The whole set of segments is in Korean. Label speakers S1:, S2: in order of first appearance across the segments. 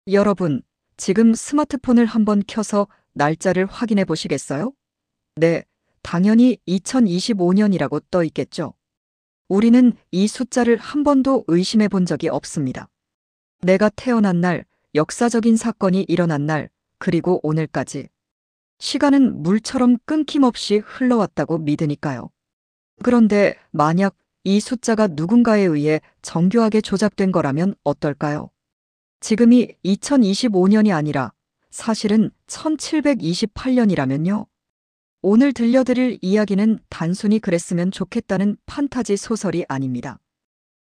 S1: 여러분, 지금 스마트폰을 한번 켜서 날짜를 확인해 보시겠어요? 네, 당연히 2025년이라고 떠 있겠죠. 우리는 이 숫자를 한 번도 의심해 본 적이 없습니다. 내가 태어난 날, 역사적인 사건이 일어난 날, 그리고 오늘까지. 시간은 물처럼 끊김없이 흘러왔다고 믿으니까요. 그런데 만약 이 숫자가 누군가에 의해 정교하게 조작된 거라면 어떨까요? 지금이 2025년이 아니라 사실은 1728년이라면요. 오늘 들려드릴 이야기는 단순히 그랬으면 좋겠다는 판타지 소설이 아닙니다.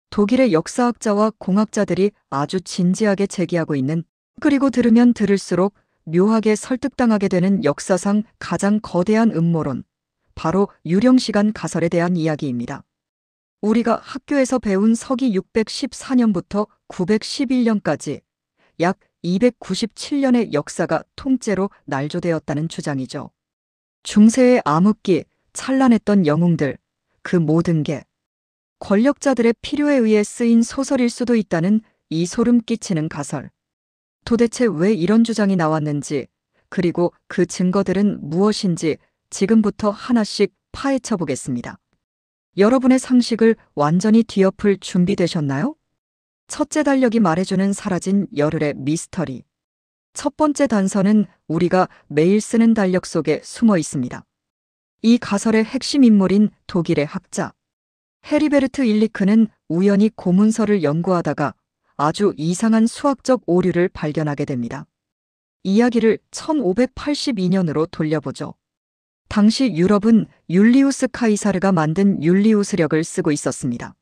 S1: 독일의 역사학자와 공학자들이 아주 진지하게 제기하고 있는, 그리고 들으면 들을수록 묘하게 설득당하게 되는 역사상 가장 거대한 음모론, 바로 유령시간 가설에 대한 이야기입니다. 우리가 학교에서 배운 서기 614년부터 911년까지 약 297년의 역사가 통째로 날조되었다는 주장이죠. 중세의 암흑기, 찬란했던 영웅들, 그 모든 게 권력자들의 필요에 의해 쓰인 소설일 수도 있다는 이 소름 끼치는 가설. 도대체 왜 이런 주장이 나왔는지, 그리고 그 증거들은 무엇인지 지금부터 하나씩 파헤쳐 보겠습니다. 여러분의 상식을 완전히 뒤엎을 준비되셨나요? 첫째 달력이 말해주는 사라진 열흘의 미스터리. 첫 번째 단서는 우리가 매일 쓰는 달력 속에 숨어 있습니다. 이 가설의 핵심 인물인 독일의 학자 헤리베르트 일리크는 우연히 고문서를 연구하다가 아주 이상한 수학적 오류를 발견하게 됩니다. 이야기를 1582년으로 돌려보죠. 당시 유럽은 율리우스 카이사르가 만든 율리우스력을 쓰고 있었습니다.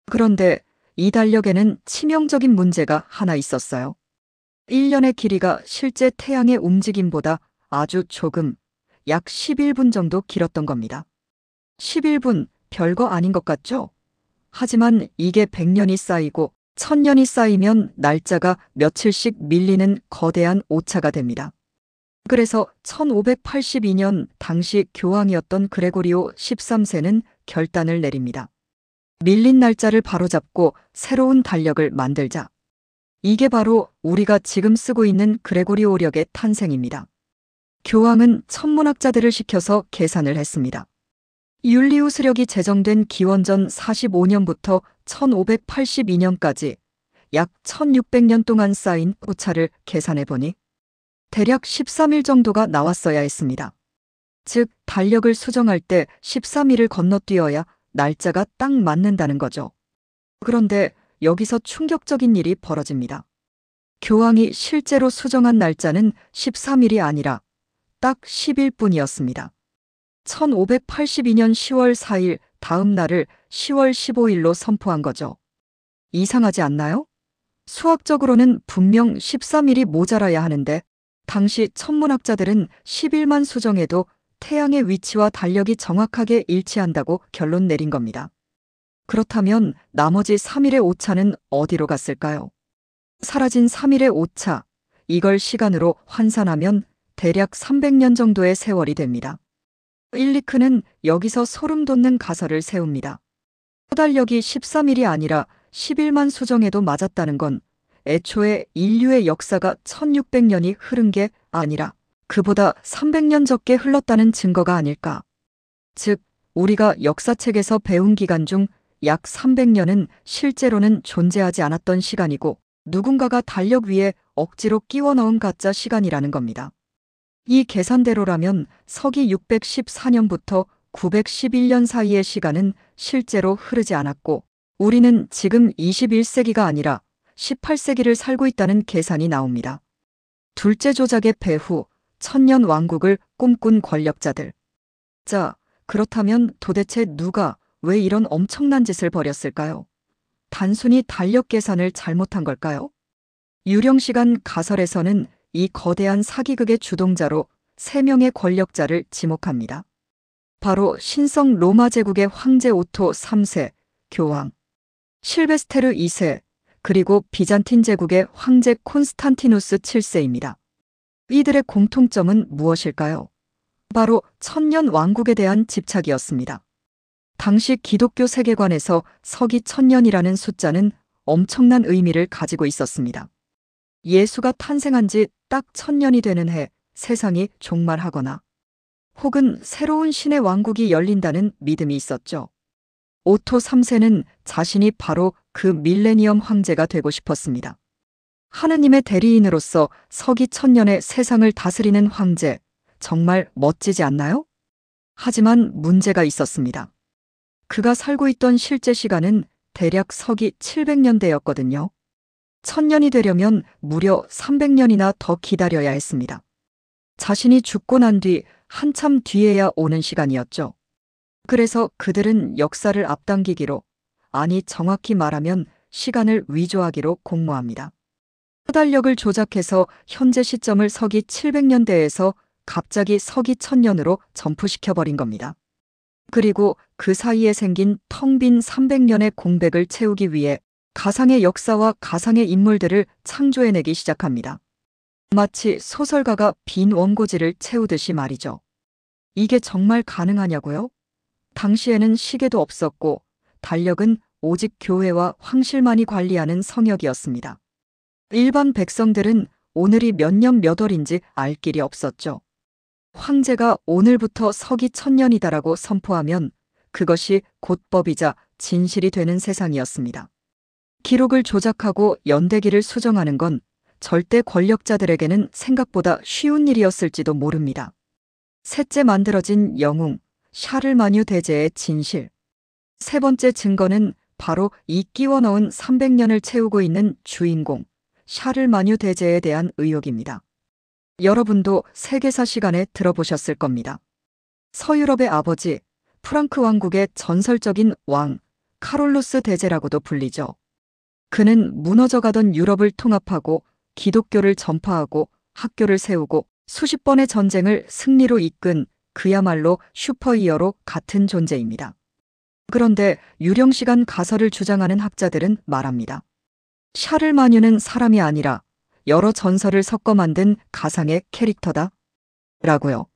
S1: 그런데 이 달력에는 치명적인 문제가 하나 있었어요. 1년의 길이가 실제 태양의 움직임보다 아주 조금, 약 11분 정도 길었던 겁니다. 11분, 별거 아닌 것 같죠? 하지만 이게 100년이 쌓이고 1000년이 쌓이면 날짜가 며칠씩 밀리는 거대한 오차가 됩니다. 그래서 1582년 당시 교황이었던 그레고리오 13세는 결단을 내립니다. 밀린 날짜를 바로잡고 새로운 달력을 만들자. 이게 바로 우리가 지금 쓰고 있는 그레고리오력의 탄생입니다. 교황은 천문학자들을 시켜서 계산을 했습니다. 율리우스력이 제정된 기원전 45년부터 1582년까지 약 1600년 동안 쌓인 오차를 계산해 보니 대략 13일 정도가 나왔어야 했습니다. 즉, 달력을 수정할 때 13일을 건너뛰어야 날짜가 딱 맞는다는 거죠. 그런데 여기서 충격적인 일이 벌어집니다. 교황이 실제로 수정한 날짜는 13일이 아니라 딱 10일뿐이었습니다. 1582년 10월 4일 다음 날을 10월 15일로 선포한 거죠. 이상하지 않나요? 수학적으로는 분명 13일이 모자라야 하는데 당시 천문학자들은 10일만 수정해도 태양의 위치와 달력이 정확하게 일치한다고 결론 내린 겁니다. 그렇다면 나머지 3일의 오차는 어디로 갔을까요? 사라진 3일의 오차, 이걸 시간으로 환산하면 대략 300년 정도의 세월이 됩니다. 일리크는 여기서 소름 돋는 가설을 세웁니다. 달력이 13일이 아니라 10일만 수정해도 맞았다는 건 애초에 인류의 역사가 1600년이 흐른 게 아니라 그보다 300년 적게 흘렀다는 증거가 아닐까. 즉, 우리가 역사책에서 배운 기간 중 약 300년은 실제로는 존재하지 않았던 시간이고 누군가가 달력 위에 억지로 끼워 넣은 가짜 시간이라는 겁니다. 이 계산대로라면 서기 614년부터 911년 사이의 시간은 실제로 흐르지 않았고 우리는 지금 21세기가 아니라 18세기를 살고 있다는 계산이 나옵니다. 둘째 조작의 배후, 천년 왕국을 꿈꾼 권력자들. 자, 그렇다면 도대체 누가 왜 이런 엄청난 짓을 벌였을까요? 단순히 달력 계산을 잘못한 걸까요? 유령시간 가설에서는 이 거대한 사기극의 주동자로 3명의 권력자를 지목합니다. 바로 신성 로마 제국의 황제 오토 3세, 교황, 실베스테르 2세, 그리고 비잔틴 제국의 황제 콘스탄티누스 7세입니다. 이들의 공통점은 무엇일까요? 바로 천년 왕국에 대한 집착이었습니다. 당시 기독교 세계관에서 서기 1000년이라는 숫자는 엄청난 의미를 가지고 있었습니다. 예수가 탄생한 지 딱 1000년이 되는 해 세상이 종말하거나 혹은 새로운 신의 왕국이 열린다는 믿음이 있었죠. 오토 3세는 자신이 바로 그 밀레니엄 황제가 되고 싶었습니다. 하느님의 대리인으로서 서기 1000년의 세상을 다스리는 황제, 정말 멋지지 않나요? 하지만 문제가 있었습니다. 그가 살고 있던 실제 시간은 대략 서기 700년대였거든요. 1000년이 되려면 무려 300년이나 더 기다려야 했습니다. 자신이 죽고 난 뒤 한참 뒤에야 오는 시간이었죠. 그래서 그들은 역사를 앞당기기로, 아니 정확히 말하면 시간을 위조하기로 공모합니다. 수달력을 조작해서 현재 시점을 서기 700년대에서 갑자기 서기 1000년으로 점프시켜버린 겁니다. 그리고 그 사이에 생긴 텅 빈 300년의 공백을 채우기 위해 가상의 역사와 가상의 인물들을 창조해내기 시작합니다. 마치 소설가가 빈 원고지를 채우듯이 말이죠. 이게 정말 가능하냐고요? 당시에는 시계도 없었고 달력은 오직 교회와 황실만이 관리하는 성역이었습니다. 일반 백성들은 오늘이 몇 년 몇 월인지 알 길이 없었죠. 황제가 오늘부터 서기 1000년이다라고 선포하면 그것이 곧 법이자 진실이 되는 세상이었습니다. 기록을 조작하고 연대기를 수정하는 건 절대 권력자들에게는 생각보다 쉬운 일이었을지도 모릅니다. 셋째 만들어진 영웅, 샤를마뉴 대제의 진실. 세 번째 증거는 바로 이 끼워 넣은 300년을 채우고 있는 주인공, 샤를마뉴 대제에 대한 의혹입니다. 여러분도 세계사 시간에 들어보셨을 겁니다. 서유럽의 아버지, 프랑크 왕국의 전설적인 왕, 카롤루스 대제라고도 불리죠. 그는 무너져가던 유럽을 통합하고 기독교를 전파하고 학교를 세우고 수십 번의 전쟁을 승리로 이끈 그야말로 슈퍼히어로 같은 존재입니다. 그런데 유령시간 가설을 주장하는 학자들은 말합니다. 샤를마뉴는 사람이 아니라 여러 전설을 섞어 만든 가상의 캐릭터다. 라고요.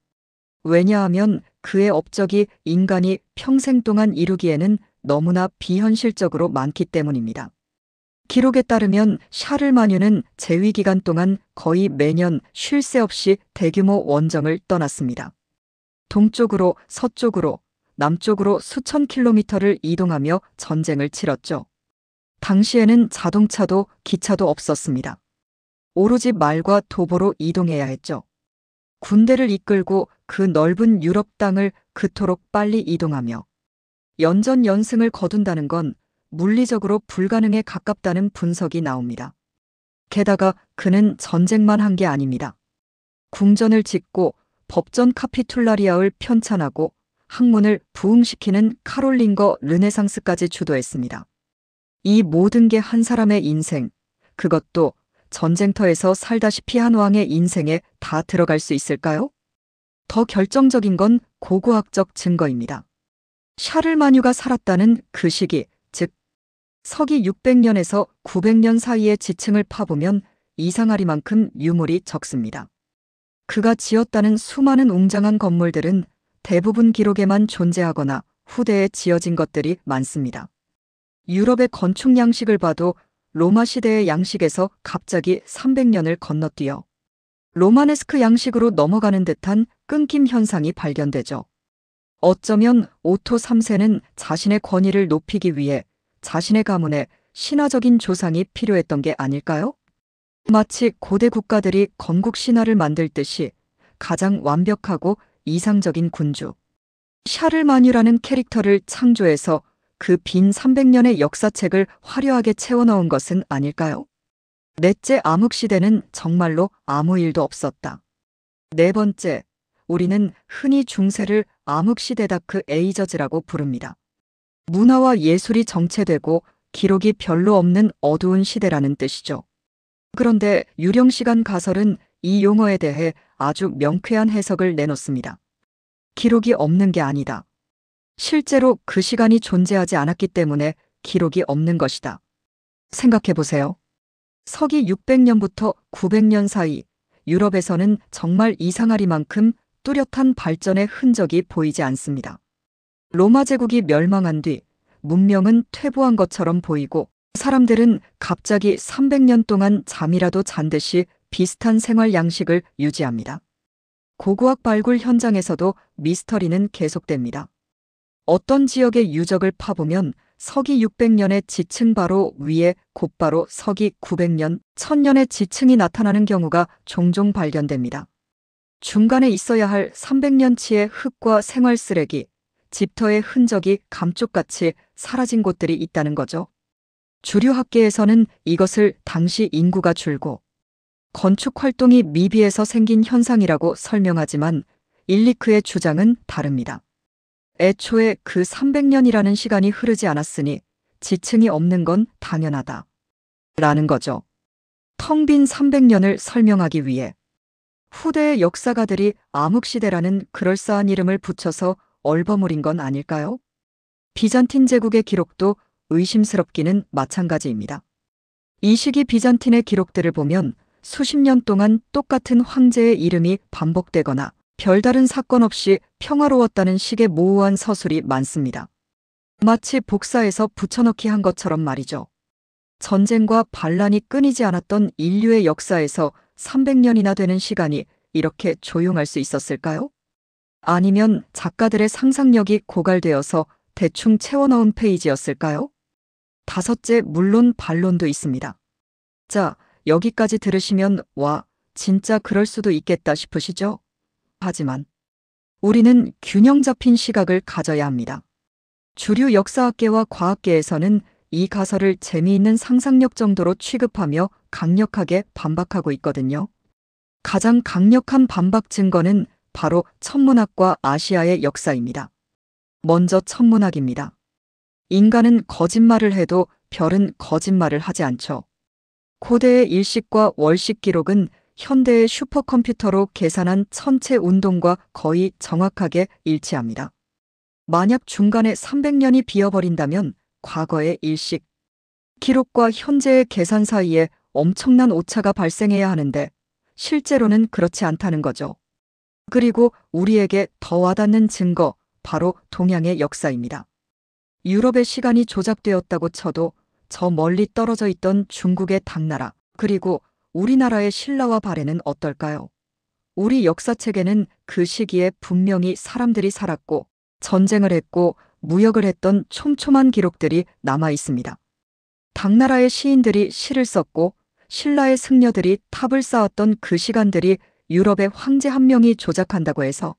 S1: 왜냐하면 그의 업적이 인간이 평생 동안 이루기에는 너무나 비현실적으로 많기 때문입니다. 기록에 따르면 샤를마뉴는 재위 기간 동안 거의 매년 쉴 새 없이 대규모 원정을 떠났습니다. 동쪽으로, 서쪽으로, 남쪽으로 수천 킬로미터를 이동하며 전쟁을 치렀죠. 당시에는 자동차도 기차도 없었습니다. 오로지 말과 도보로 이동해야 했죠. 군대를 이끌고 그 넓은 유럽 땅을 그토록 빨리 이동하며 연전연승을 거둔다는 건 물리적으로 불가능에 가깝다는 분석이 나옵니다. 게다가 그는 전쟁만 한 게 아닙니다. 궁전을 짓고 법전 카피툴라리아를 편찬하고 학문을 부흥시키는 카롤링거 르네상스까지 주도했습니다. 이 모든 게 한 사람의 인생, 그것도 전쟁터에서 살다시피 한 왕의 인생에 다 들어갈 수 있을까요? 더 결정적인 건 고고학적 증거입니다. 샤를마뉴가 살았다는 그 시기, 즉 서기 600년에서 900년 사이의 지층을 파보면 이상하리만큼 유물이 적습니다. 그가 지었다는 수많은 웅장한 건물들은 대부분 기록에만 존재하거나 후대에 지어진 것들이 많습니다. 유럽의 건축 양식을 봐도 로마 시대의 양식에서 갑자기 300년을 건너뛰어 로마네스크 양식으로 넘어가는 듯한 끊김 현상이 발견되죠. 어쩌면 오토 3세는 자신의 권위를 높이기 위해 자신의 가문에 신화적인 조상이 필요했던 게 아닐까요? 마치 고대 국가들이 건국 신화를 만들 듯이 가장 완벽하고 이상적인 군주, 샤를마뉴라는 캐릭터를 창조해서 그 빈 300년의 역사책을 화려하게 채워넣은 것은 아닐까요? 넷째, 암흑시대는 정말로 아무 일도 없었다. 네 번째, 우리는 흔히 중세를 암흑시대 다크 에이저즈라고 부릅니다. 문화와 예술이 정체되고 기록이 별로 없는 어두운 시대라는 뜻이죠. 그런데 유령시간 가설은 이 용어에 대해 아주 명쾌한 해석을 내놓습니다. 기록이 없는 게 아니다. 실제로 그 시간이 존재하지 않았기 때문에 기록이 없는 것이다. 생각해보세요. 서기 600년부터 900년 사이 유럽에서는 정말 이상하리만큼 뚜렷한 발전의 흔적이 보이지 않습니다. 로마 제국이 멸망한 뒤 문명은 퇴보한 것처럼 보이고 사람들은 갑자기 300년 동안 잠이라도 잔 듯이 비슷한 생활 양식을 유지합니다. 고고학 발굴 현장에서도 미스터리는 계속됩니다. 어떤 지역의 유적을 파보면 서기 600년의 지층 바로 위에 곧바로 서기 900년, 1000년의 지층이 나타나는 경우가 종종 발견됩니다. 중간에 있어야 할 300년치의 흙과 생활 쓰레기, 집터의 흔적이 감쪽같이 사라진 곳들이 있다는 거죠. 주류 학계에서는 이것을 당시 인구가 줄고 건축 활동이 미비해서 생긴 현상이라고 설명하지만 일리크의 주장은 다릅니다. 애초에 그 300년이라는 시간이 흐르지 않았으니 지층이 없는 건 당연하다. 라는 거죠. 텅 빈 300년을 설명하기 위해 후대의 역사가들이 암흑시대라는 그럴싸한 이름을 붙여서 얼버무린 건 아닐까요? 비잔틴 제국의 기록도 의심스럽기는 마찬가지입니다. 이 시기 비잔틴의 기록들을 보면 수십 년 동안 똑같은 황제의 이름이 반복되거나 별다른 사건 없이 평화로웠다는 식의 모호한 서술이 많습니다. 마치 복사해서 붙여넣기 한 것처럼 말이죠. 전쟁과 반란이 끊이지 않았던 인류의 역사에서 300년이나 되는 시간이 이렇게 조용할 수 있었을까요? 아니면 작가들의 상상력이 고갈되어서 대충 채워넣은 페이지였을까요? 다섯째, 물론 반론도 있습니다. 자, 여기까지 들으시면 와, 진짜 그럴 수도 있겠다 싶으시죠? 하지만 우리는 균형 잡힌 시각을 가져야 합니다. 주류 역사학계와 과학계에서는 이 가설을 재미있는 상상력 정도로 취급하며 강력하게 반박하고 있거든요. 가장 강력한 반박 증거는 바로 천문학과 아시아의 역사입니다. 먼저 천문학입니다. 인간은 거짓말을 해도 별은 거짓말을 하지 않죠. 고대의 일식과 월식 기록은 현대의 슈퍼컴퓨터로 계산한 천체 운동과 거의 정확하게 일치합니다. 만약 중간에 300년이 비어버린다면 과거의 일식 기록과 현재의 계산 사이에 엄청난 오차가 발생해야 하는데 실제로는 그렇지 않다는 거죠. 그리고 우리에게 더 와닿는 증거, 바로 동양의 역사입니다. 유럽의 시간이 조작되었다고 쳐도 저 멀리 떨어져 있던 중국의 당나라, 그리고 우리나라의 신라와 발해는 어떨까요? 우리 역사책에는 그 시기에 분명히 사람들이 살았고 전쟁을 했고 무역을 했던 촘촘한 기록들이 남아 있습니다. 당나라의 시인들이 시를 썼고 신라의 승려들이 탑을 쌓았던 그 시간들이 유럽의 황제 한 명이 조작한다고 해서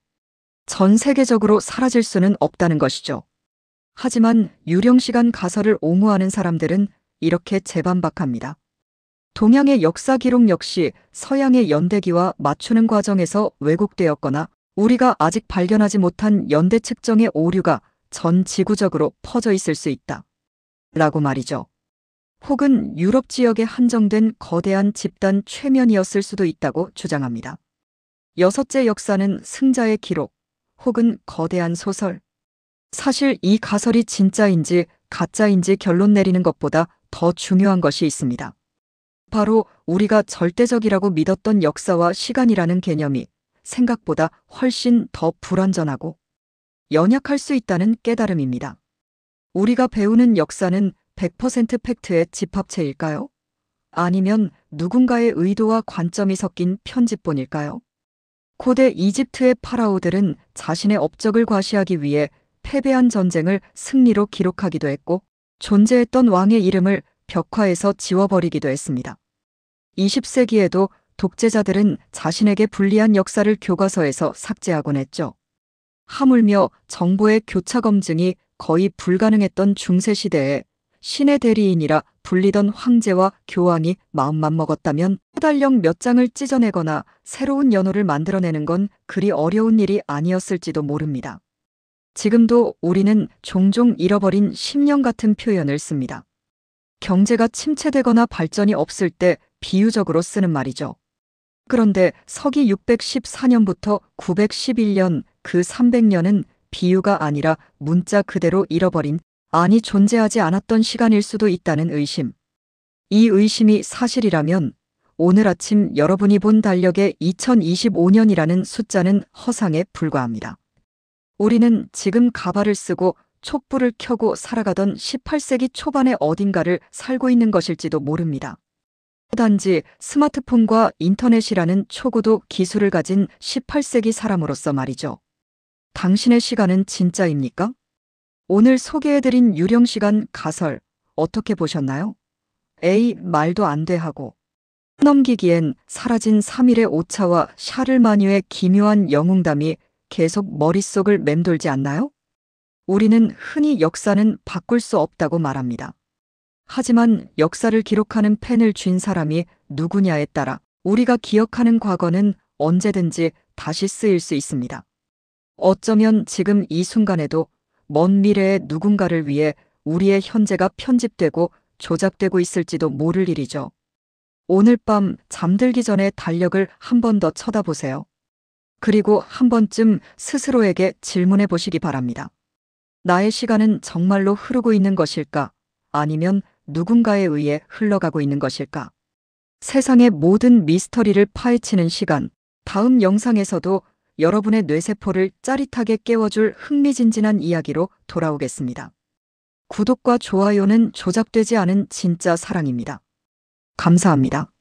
S1: 전 세계적으로 사라질 수는 없다는 것이죠. 하지만 유령시간 가설을 옹호하는 사람들은 이렇게 재반박합니다. 동양의 역사 기록 역시 서양의 연대기와 맞추는 과정에서 왜곡되었거나 우리가 아직 발견하지 못한 연대 측정의 오류가 전 지구적으로 퍼져 있을 수 있다. 라고 말이죠. 혹은 유럽 지역에 한정된 거대한 집단 최면이었을 수도 있다고 주장합니다. 여섯째, 역사는 승자의 기록 혹은 거대한 소설. 사실 이 가설이 진짜인지 가짜인지 결론 내리는 것보다 더 중요한 것이 있습니다. 바로 우리가 절대적이라고 믿었던 역사와 시간이라는 개념이 생각보다 훨씬 더 불완전하고 연약할 수 있다는 깨달음입니다. 우리가 배우는 역사는 100% 팩트의 집합체일까요? 아니면 누군가의 의도와 관점이 섞인 편집본일까요? 고대 이집트의 파라오들은 자신의 업적을 과시하기 위해 패배한 전쟁을 승리로 기록하기도 했고 존재했던 왕의 이름을 벽화에서 지워버리기도 했습니다. 20세기에도 독재자들은 자신에게 불리한 역사를 교과서에서 삭제하곤 했죠. 하물며 정보의 교차 검증이 거의 불가능했던 중세시대에 신의 대리인이라 불리던 황제와 교황이 마음만 먹었다면 해달령 몇 장을 찢어내거나 새로운 연호를 만들어내는 건 그리 어려운 일이 아니었을지도 모릅니다. 지금도 우리는 종종 잃어버린 10년 같은 표현을 씁니다. 경제가 침체되거나 발전이 없을 때 비유적으로 쓰는 말이죠. 그런데 서기 614년부터 911년 그 300년은 비유가 아니라 문자 그대로 잃어버린, 아니 존재하지 않았던 시간일 수도 있다는 의심. 이 의심이 사실이라면 오늘 아침 여러분이 본 달력의 2025년이라는 숫자는 허상에 불과합니다. 우리는 지금 가발을 쓰고 촛불을 켜고 살아가던 18세기 초반의 어딘가를 살고 있는 것일지도 모릅니다. 단지 스마트폰과 인터넷이라는 초고도 기술을 가진 18세기 사람으로서 말이죠. 당신의 시간은 진짜입니까? 오늘 소개해드린 유령시간 가설 어떻게 보셨나요? 에이, 말도 안 돼 하고 넘기기엔 사라진 3일의 오차와 샤를마뉴의 기묘한 영웅담이 계속 머릿속을 맴돌지 않나요? 우리는 흔히 역사는 바꿀 수 없다고 말합니다. 하지만 역사를 기록하는 펜을 쥔 사람이 누구냐에 따라 우리가 기억하는 과거는 언제든지 다시 쓰일 수 있습니다. 어쩌면 지금 이 순간에도 먼 미래의 누군가를 위해 우리의 현재가 편집되고 조작되고 있을지도 모를 일이죠. 오늘 밤 잠들기 전에 달력을 한 번 더 쳐다보세요. 그리고 한 번쯤 스스로에게 질문해 보시기 바랍니다. 나의 시간은 정말로 흐르고 있는 것일까? 아니면 누군가에 의해 흘러가고 있는 것일까? 세상의 모든 미스터리를 파헤치는 시간, 다음 영상에서도 여러분의 뇌세포를 짜릿하게 깨워줄 흥미진진한 이야기로 돌아오겠습니다. 구독과 좋아요는 조작되지 않은 진짜 사랑입니다. 감사합니다.